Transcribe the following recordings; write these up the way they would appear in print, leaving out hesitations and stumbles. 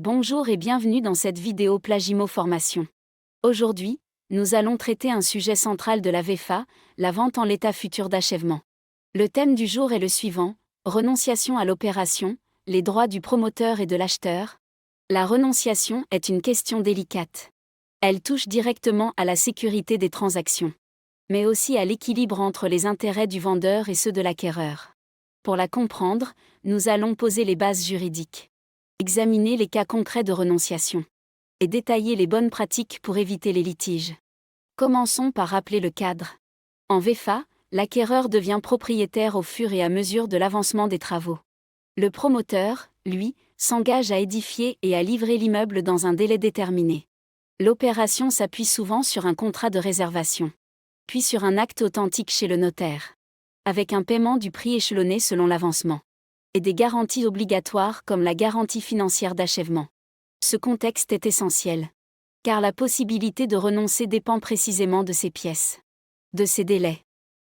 Bonjour et bienvenue dans cette vidéo Plagimo Formation. Aujourd'hui, nous allons traiter un sujet central de la VFA, la vente en l'état futur d'achèvement. Le thème du jour est le suivant: renonciation à l'opération, les droits du promoteur et de l'acheteur. La renonciation est une question délicate. Elle touche directement à la sécurité des transactions, mais aussi à l'équilibre entre les intérêts du vendeur et ceux de l'acquéreur. Pour la comprendre, nous allons poser les bases juridiques, examiner les cas concrets de renonciation et détailler les bonnes pratiques pour éviter les litiges. Commençons par rappeler le cadre. En VFA, l'acquéreur devient propriétaire au fur et à mesure de l'avancement des travaux. Le promoteur, lui, s'engage à édifier et à livrer l'immeuble dans un délai déterminé. L'opération s'appuie souvent sur un contrat de réservation, puis sur un acte authentique chez le notaire, avec un paiement du prix échelonné selon l'avancement, et des garanties obligatoires comme la garantie financière d'achèvement. Ce contexte est essentiel, car la possibilité de renoncer dépend précisément de ces pièces, de ces délais,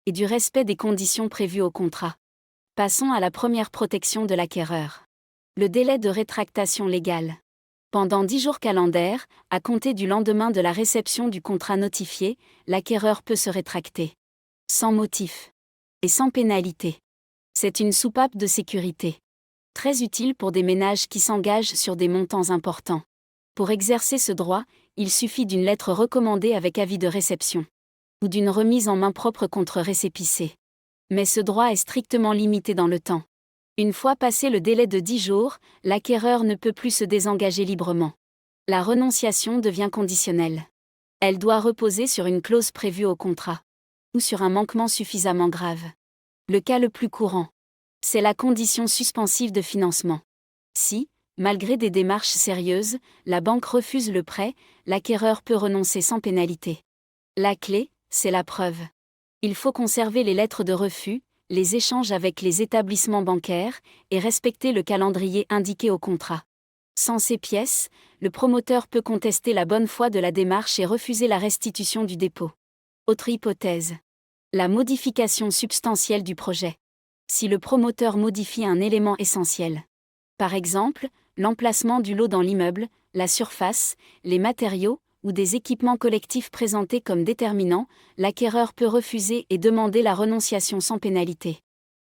et du respect des conditions prévues au contrat. Passons à la première protection de l'acquéreur: le délai de rétractation légale. Pendant 10 jours calendaires, à compter du lendemain de la réception du contrat notifié, l'acquéreur peut se rétracter, sans motif et sans pénalité. C'est une soupape de sécurité, très utile pour des ménages qui s'engagent sur des montants importants. Pour exercer ce droit, il suffit d'une lettre recommandée avec avis de réception, ou d'une remise en main propre contre récépissé. Mais ce droit est strictement limité dans le temps. Une fois passé le délai de 10 jours, l'acquéreur ne peut plus se désengager librement. La renonciation devient conditionnelle. Elle doit reposer sur une clause prévue au contrat, ou sur un manquement suffisamment grave. Le cas le plus courant, c'est la condition suspensive de financement. Si, malgré des démarches sérieuses, la banque refuse le prêt, l'acquéreur peut renoncer sans pénalité. La clé, c'est la preuve. Il faut conserver les lettres de refus, les échanges avec les établissements bancaires, et respecter le calendrier indiqué au contrat. Sans ces pièces, le promoteur peut contester la bonne foi de la démarche et refuser la restitution du dépôt. Autre hypothèse: la modification substantielle du projet. Si le promoteur modifie un élément essentiel, par exemple, l'emplacement du lot dans l'immeuble, la surface, les matériaux, ou des équipements collectifs présentés comme déterminants, l'acquéreur peut refuser et demander la renonciation sans pénalité.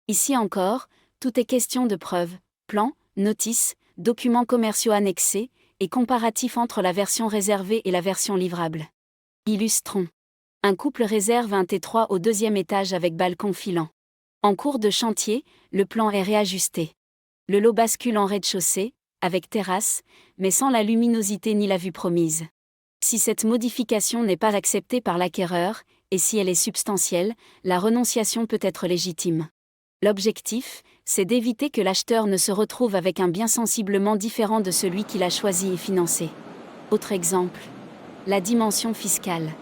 Ici encore, tout est question de preuves: plans, notices, documents commerciaux annexés, et comparatifs entre la version réservée et la version livrable. Illustrons. Un couple réserve un T3 au 2e étage avec balcon filant. En cours de chantier, le plan est réajusté. Le lot bascule en rez-de-chaussée, avec terrasse, mais sans la luminosité ni la vue promise. Si cette modification n'est pas acceptée par l'acquéreur, et si elle est substantielle, la renonciation peut être légitime. L'objectif, c'est d'éviter que l'acheteur ne se retrouve avec un bien sensiblement différent de celui qu'il a choisi et financé. Autre exemple: la dimension fiscale.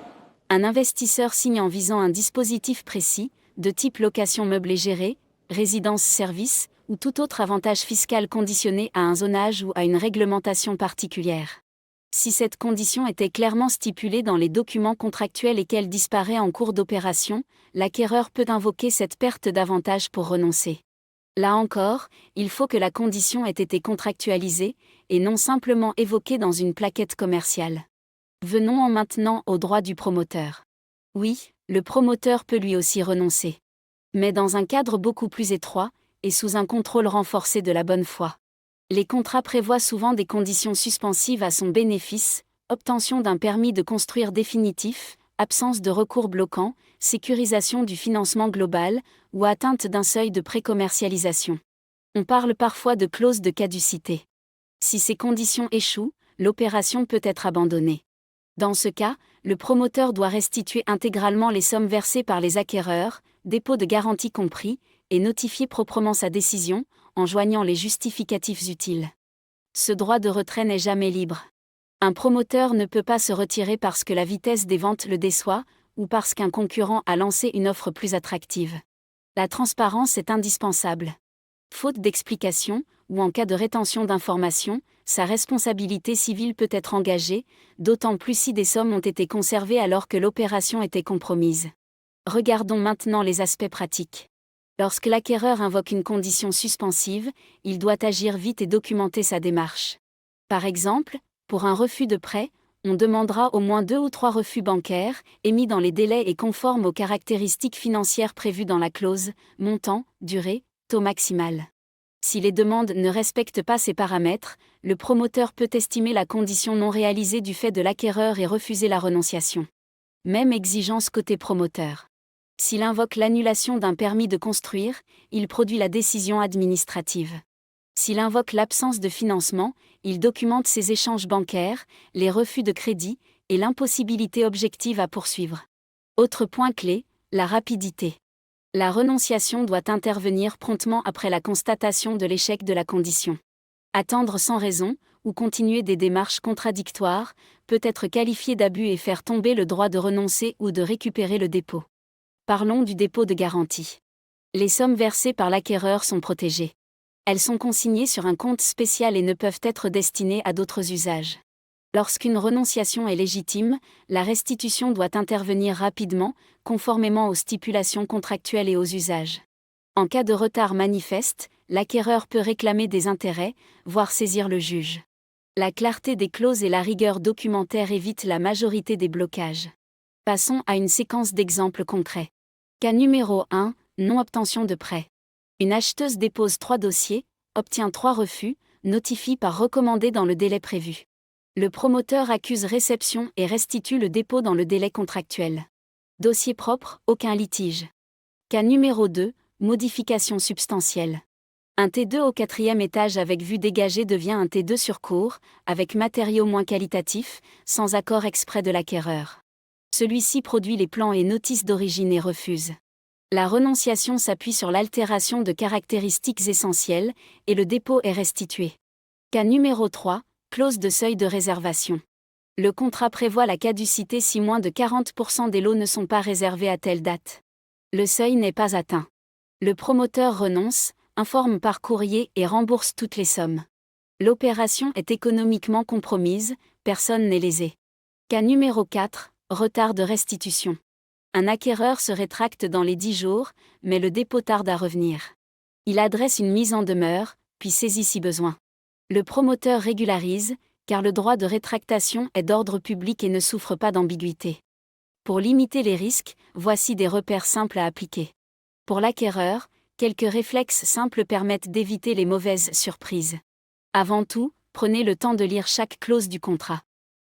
Un investisseur signe en visant un dispositif précis, de type location meublée gérée, résidence-service, ou tout autre avantage fiscal conditionné à un zonage ou à une réglementation particulière. Si cette condition était clairement stipulée dans les documents contractuels et qu'elle disparaît en cours d'opération, l'acquéreur peut invoquer cette perte d'avantage pour renoncer. Là encore, il faut que la condition ait été contractualisée, et non simplement évoquée dans une plaquette commerciale. Venons maintenant aux droits du promoteur. Oui, le promoteur peut lui aussi renoncer, mais dans un cadre beaucoup plus étroit, et sous un contrôle renforcé de la bonne foi. Les contrats prévoient souvent des conditions suspensives à son bénéfice: obtention d'un permis de construire définitif, absence de recours bloquant, sécurisation du financement global, ou atteinte d'un seuil de précommercialisation. On parle parfois de clause de caducité. Si ces conditions échouent, l'opération peut être abandonnée. Dans ce cas, le promoteur doit restituer intégralement les sommes versées par les acquéreurs, dépôt de garantie compris, et notifier proprement sa décision, en joignant les justificatifs utiles. Ce droit de retrait n'est jamais libre. Un promoteur ne peut pas se retirer parce que la vitesse des ventes le déçoit, ou parce qu'un concurrent a lancé une offre plus attractive. La transparence est indispensable. Faute d'explication, ou en cas de rétention d'informations, sa responsabilité civile peut être engagée, d'autant plus si des sommes ont été conservées alors que l'opération était compromise. Regardons maintenant les aspects pratiques. Lorsque l'acquéreur invoque une condition suspensive, il doit agir vite et documenter sa démarche. Par exemple, pour un refus de prêt, on demandera au moins 2 ou 3 refus bancaires, émis dans les délais et conformes aux caractéristiques financières prévues dans la clause, montant, durée, taux maximal. Si les demandes ne respectent pas ces paramètres, le promoteur peut estimer la condition non réalisée du fait de l'acquéreur et refuser la renonciation. Même exigence côté promoteur. S'il invoque l'annulation d'un permis de construire, il produit la décision administrative. S'il invoque l'absence de financement, il documente ses échanges bancaires, les refus de crédit et l'impossibilité objective à poursuivre. Autre point clé, la rapidité. La renonciation doit intervenir promptement après la constatation de l'échec de la condition. Attendre sans raison, ou continuer des démarches contradictoires, peut être qualifié d'abus et faire tomber le droit de renoncer ou de récupérer le dépôt. Parlons du dépôt de garantie. Les sommes versées par l'acquéreur sont protégées. Elles sont consignées sur un compte spécial et ne peuvent être destinées à d'autres usages. Lorsqu'une renonciation est légitime, la restitution doit intervenir rapidement, conformément aux stipulations contractuelles et aux usages. En cas de retard manifeste, l'acquéreur peut réclamer des intérêts, voire saisir le juge. La clarté des clauses et la rigueur documentaire évitent la majorité des blocages. Passons à une séquence d'exemples concrets. Cas numéro 1, non-obtention de prêt. Une acheteuse dépose 3 dossiers, obtient 3 refus, notifie par recommandé dans le délai prévu. Le promoteur accuse réception et restitue le dépôt dans le délai contractuel. Dossier propre, aucun litige. Cas numéro 2, modification substantielle. Un T2 au 4e étage avec vue dégagée devient un T2 sur cour, avec matériaux moins qualitatifs, sans accord exprès de l'acquéreur. Celui-ci produit les plans et notices d'origine et refuse. La renonciation s'appuie sur l'altération de caractéristiques essentielles, et le dépôt est restitué. Cas numéro 3, clause de seuil de réservation. Le contrat prévoit la caducité si moins de 40% des lots ne sont pas réservés à telle date. Le seuil n'est pas atteint. Le promoteur renonce, informe par courrier et rembourse toutes les sommes. L'opération est économiquement compromise, personne n'est lésé. Cas numéro 4, retard de restitution. Un acquéreur se rétracte dans les 10 jours, mais le dépôt tarde à revenir. Il adresse une mise en demeure, puis saisit si besoin. Le promoteur régularise, car le droit de rétractation est d'ordre public et ne souffre pas d'ambiguïté. Pour limiter les risques, voici des repères simples à appliquer. Pour l'acquéreur, quelques réflexes simples permettent d'éviter les mauvaises surprises. Avant tout, prenez le temps de lire chaque clause du contrat.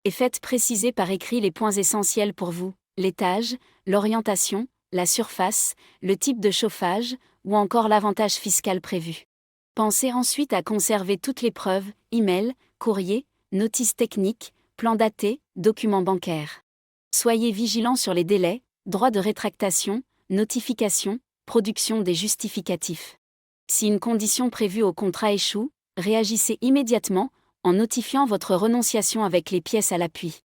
Et faites préciser par écrit les points essentiels pour vous, l'étage, l'orientation, la surface, le type de chauffage, ou encore l'avantage fiscal prévu. Pensez ensuite à conserver toutes les preuves, email, courrier, notices techniques, plans datés, documents bancaires. Soyez vigilants sur les délais, droit de rétractation, notification, production des justificatifs. Si une condition prévue au contrat échoue, réagissez immédiatement, en notifiant votre renonciation avec les pièces à l'appui.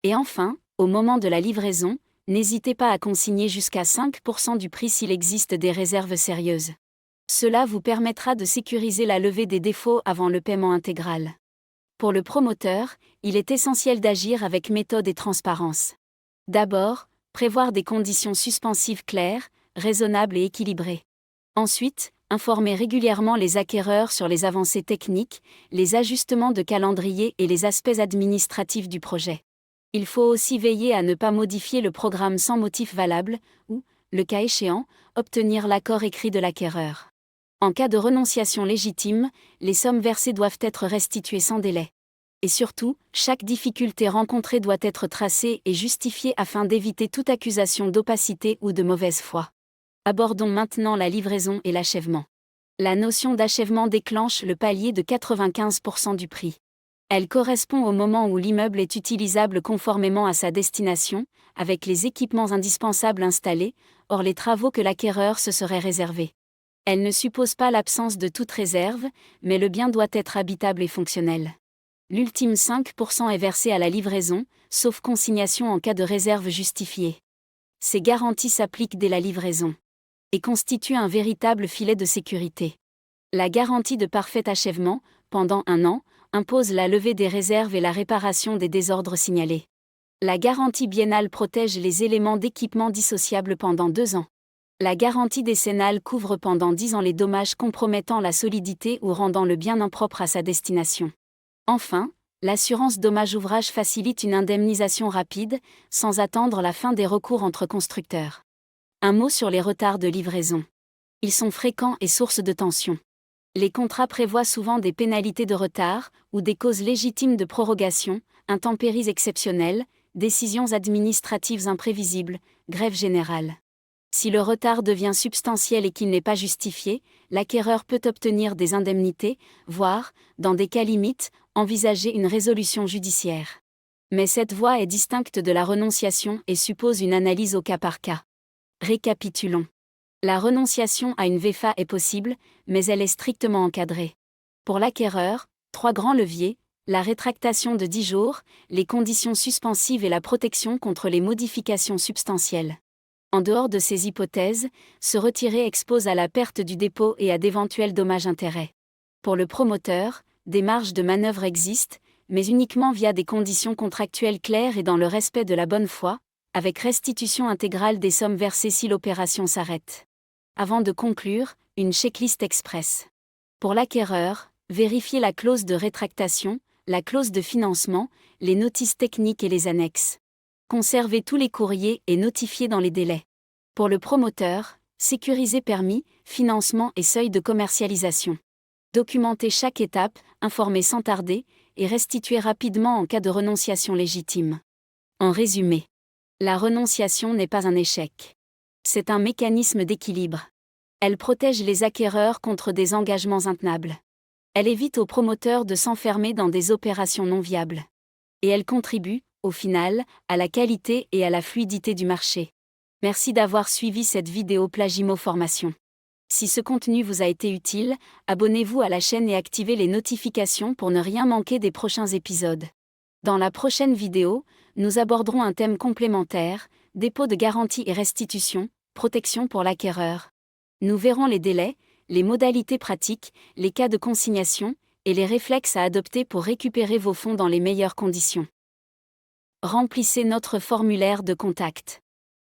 Et enfin, au moment de la livraison, n'hésitez pas à consigner jusqu'à 5% du prix s'il existe des réserves sérieuses. Cela vous permettra de sécuriser la levée des défauts avant le paiement intégral. Pour le promoteur, il est essentiel d'agir avec méthode et transparence. D'abord, prévoir des conditions suspensives claires, raisonnables et équilibrées. Ensuite, informer régulièrement les acquéreurs sur les avancées techniques, les ajustements de calendrier et les aspects administratifs du projet. Il faut aussi veiller à ne pas modifier le programme sans motif valable, ou, le cas échéant, obtenir l'accord écrit de l'acquéreur. En cas de renonciation légitime, les sommes versées doivent être restituées sans délai. Et surtout, chaque difficulté rencontrée doit être tracée et justifiée afin d'éviter toute accusation d'opacité ou de mauvaise foi. Abordons maintenant la livraison et l'achèvement. La notion d'achèvement déclenche le palier de 95% du prix. Elle correspond au moment où l'immeuble est utilisable conformément à sa destination, avec les équipements indispensables installés, hors les travaux que l'acquéreur se serait réservés. Elle ne suppose pas l'absence de toute réserve, mais le bien doit être habitable et fonctionnel. L'ultime 5% est versé à la livraison, sauf consignation en cas de réserve justifiée. Ces garanties s'appliquent dès la livraison et constituent un véritable filet de sécurité. La garantie de parfait achèvement, pendant 1 an, impose la levée des réserves et la réparation des désordres signalés. La garantie biennale protège les éléments d'équipement dissociables pendant 2 ans. La garantie décennale couvre pendant 10 ans les dommages compromettant la solidité ou rendant le bien impropre à sa destination. Enfin, L'assurance dommage-ouvrage facilite une indemnisation rapide, sans attendre la fin des recours entre constructeurs. Un mot sur les retards de livraison. Ils sont fréquents et source de tension. Les contrats prévoient souvent des pénalités de retard, ou des causes légitimes de prorogation, intempéries exceptionnelles, décisions administratives imprévisibles, grève générale. Si le retard devient substantiel et qu'il n'est pas justifié, l'acquéreur peut obtenir des indemnités, voire, dans des cas limites, envisager une résolution judiciaire. Mais cette voie est distincte de la renonciation et suppose une analyse au cas par cas. Récapitulons. La renonciation à une VFA est possible, mais elle est strictement encadrée. Pour l'acquéreur, 3 grands leviers: la rétractation de 10 jours, les conditions suspensives et la protection contre les modifications substantielles. En dehors de ces hypothèses, se retirer expose à la perte du dépôt et à d'éventuels dommages-intérêts. Pour le promoteur, des marges de manœuvre existent, mais uniquement via des conditions contractuelles claires et dans le respect de la bonne foi, avec restitution intégrale des sommes versées si l'opération s'arrête. Avant de conclure, une checklist express. Pour l'acquéreur, vérifiez la clause de rétractation, la clause de financement, les notices techniques et les annexes. Conservez tous les courriers et notifiez dans les délais. Pour le promoteur, sécurisez permis, financement et seuil de commercialisation. Documentez chaque étape, informez sans tarder, et restituez rapidement en cas de renonciation légitime. En résumé, la renonciation n'est pas un échec. C'est un mécanisme d'équilibre. Elle protège les acquéreurs contre des engagements intenables. Elle évite aux promoteurs de s'enfermer dans des opérations non viables. Et elle contribue, au final, à la qualité et à la fluidité du marché. Merci d'avoir suivi cette vidéo Plagimo Formation. Si ce contenu vous a été utile, abonnez-vous à la chaîne et activez les notifications pour ne rien manquer des prochains épisodes. Dans la prochaine vidéo, nous aborderons un thème complémentaire: dépôt de garantie et restitution, protection pour l'acquéreur. Nous verrons les délais, les modalités pratiques, les cas de consignation, et les réflexes à adopter pour récupérer vos fonds dans les meilleures conditions. Remplissez notre formulaire de contact.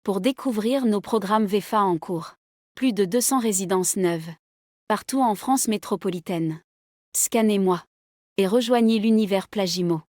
Pour découvrir nos programmes VFA en cours. Plus de 200 résidences neuves. Partout en France métropolitaine. Scannez-moi. Et rejoignez l'univers Plagimo.